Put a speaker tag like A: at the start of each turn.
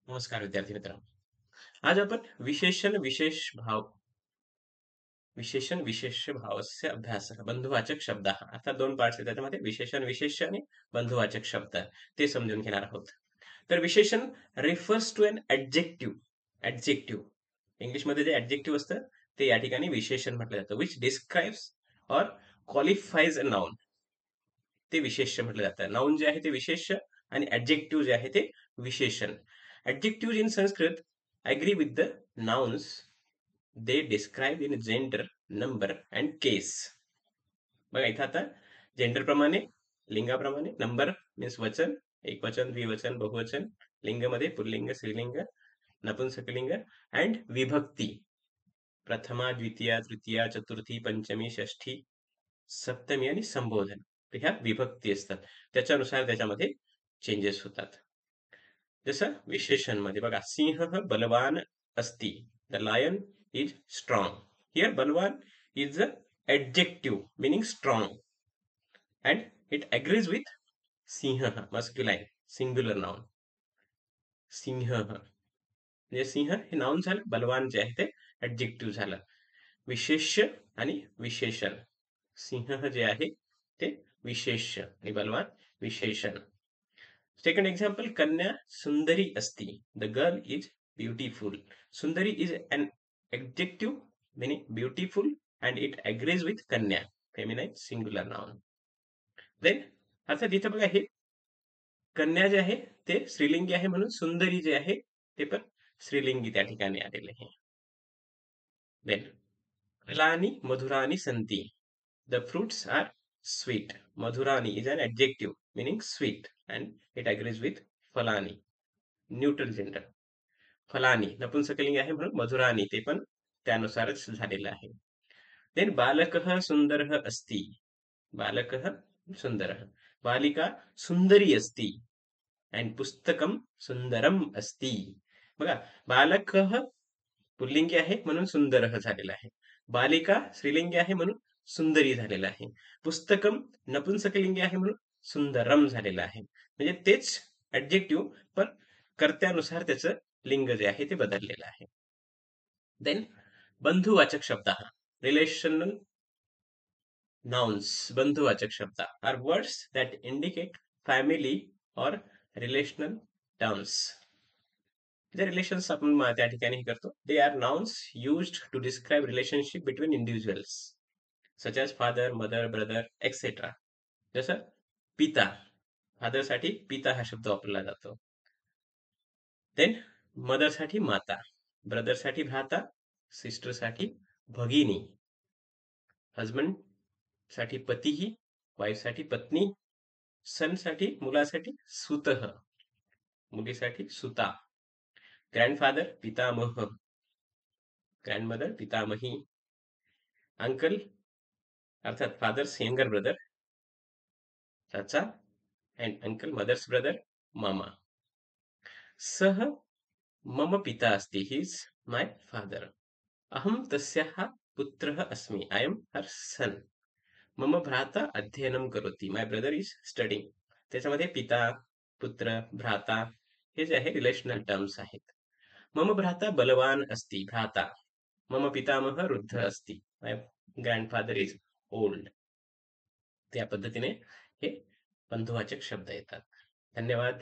A: नमस्कार विद्यार्थी मित्रांनो. आज आपण विशेषण विशेष्य भावस्य अभ्यास बंधुवाचक शब्द अर्थात दोन पार्ट्स आहेत त्याच्यामध्ये विशेषण विशेष्य आणि बंधुवाचक शब्द ते समजून घेणार आहोत. तर विशेषण रेफर्स टू एन ऍडजेक्टिव्ह इंग्लिशमध्ये जे ऍडजेक्टिव्ह असतं ते या ठिकाणी विशेषण म्हटलं जातं which describes or qualifies a noun. ते विशेष्य म्हटलं जातं. नाउन जे आहे ते विशेष्य आणि ऍडजेक्टिव्ह जे आहे ते विशेषण. Adjective in Sanskrit agree with the nouns they describe in gender, number and case. बघा इथं आता जेंडर प्रमाणे, लिंगाप्रमाणे, नंबर मीन्स वचन, एकवचन, द्विवचन, बहुवचन, लिंगमध्ये पुल्लिंग, स्त्रीलिंग, नपुंसकलिंग अँड विभक्ती. प्रथमा, द्वितीया, तृतीया, चतुर्थी, पंचमी, षष्ठी, सप्तमी आणि संबोधन. तर ह्या विभक्ती असतात. त्याच्यानुसार त्याच्यामध्ये चेंजेस होतात. जसं विशेषण मध्ये बघा, सिंह बलवान अस्ति. The lion is strong. Here बलवान is a adjective meaning strong and it agrees with सिंह masculine singular noun. सिंह म्हणजे सिंह हे नाउन झालं, बलवान जे आहे ते ऍडजेक्टिव्ह झालं. विशेष्य आणि विशेषण. सिंह जे आहे ते विशेष्य आणि बलवान विशेषण. सेकंड एक्झाम्पल, कन्या सुंदरी अस्ति. The girl is beautiful. Sundari is an adjective meaning beautiful and it agrees with कन्या feminine singular noun. देन अर्थात इथं बघा, हे कन्या जे आहे ते स्त्रीलिंगी आहे म्हणून सुंदरी जे आहे ते पण स्त्रीलिंगी त्या ठिकाणी आलेले आहे. देन फलानी मधुरानी संती. The fruits are sweet. Madhurani is an adjective meaning sweet and it agrees with फलानी. Neutral gender. फलानी नपुंसकलिंग आहे म्हणून मधुरानी ते पण त्यानुसारच झालेलं आहे. देन बालकः सुंदरः अस्ति. बालकः सुंदरः. बालिका सुंदरी अस्ति अँड पुस्तकम सुंदरम अस्ति. बघा, बालकः पुल्लिंगी आहे म्हणून सुंदरः झालेला आहे. बालिका स्त्रीलिंगी आहे म्हणून सुंदरी झालेला आहे. पुस्तकम नपुंसकलिंगी आहे म्हणून सुंदरम झालेलं आहे. म्हणजे तेच ऍडजेक्टिव्ह पण कर्त्यानुसार त्याचं लिंग जे आहे ते बदललेलं आहे. देन बंधुवाचक शब्द, रिलेशनल nouns. बंधुवाचक शब्द are words that indicate family और रिलेशनल टर्म्स. जे रिलेशन्स आपण त्या ठिकाणी करतो, they are nouns used to describe relationship between individuals such as father, mother, brother etcetera. जसं पिता, फादर साठी पिता हा शब्द वापरला जातो. देन मदर साठी माता, ब्रदर साठी भ्राता, सिस्टर साठी भगिनी, हजबंड साठी पतीही, वाईफ साठी पत्नी, सन साठी मुलासाठी सुतः, मुलीसाठी सुता, ग्रँडफादर पितामह, ग्रँडमदर पितामही, अंकल अर्थात फादर्स यंगर ब्रदर चाचा अँड अंकल मदर्स ब्रदर मामा. सह मम पिता अस्ति. He is my father. अहम तस्याः पुत्रः अस्मि. I am her son. मम भ्राता अध्ययनं करोति. My brother is studying. त्याच्यामध्ये पिता, पुत्र, भ्राता हे जे आहे रिलेशनल टर्म्स आहेत. मम भ्राता बलवान अस्ति. भ्राता. मम पितामह वृद्ध अस्ति. माय ग्रँडफादर इज ओल्ड. त्या पद्धतीने हे बंधुवाचक शब्द येतात. धन्यवाद.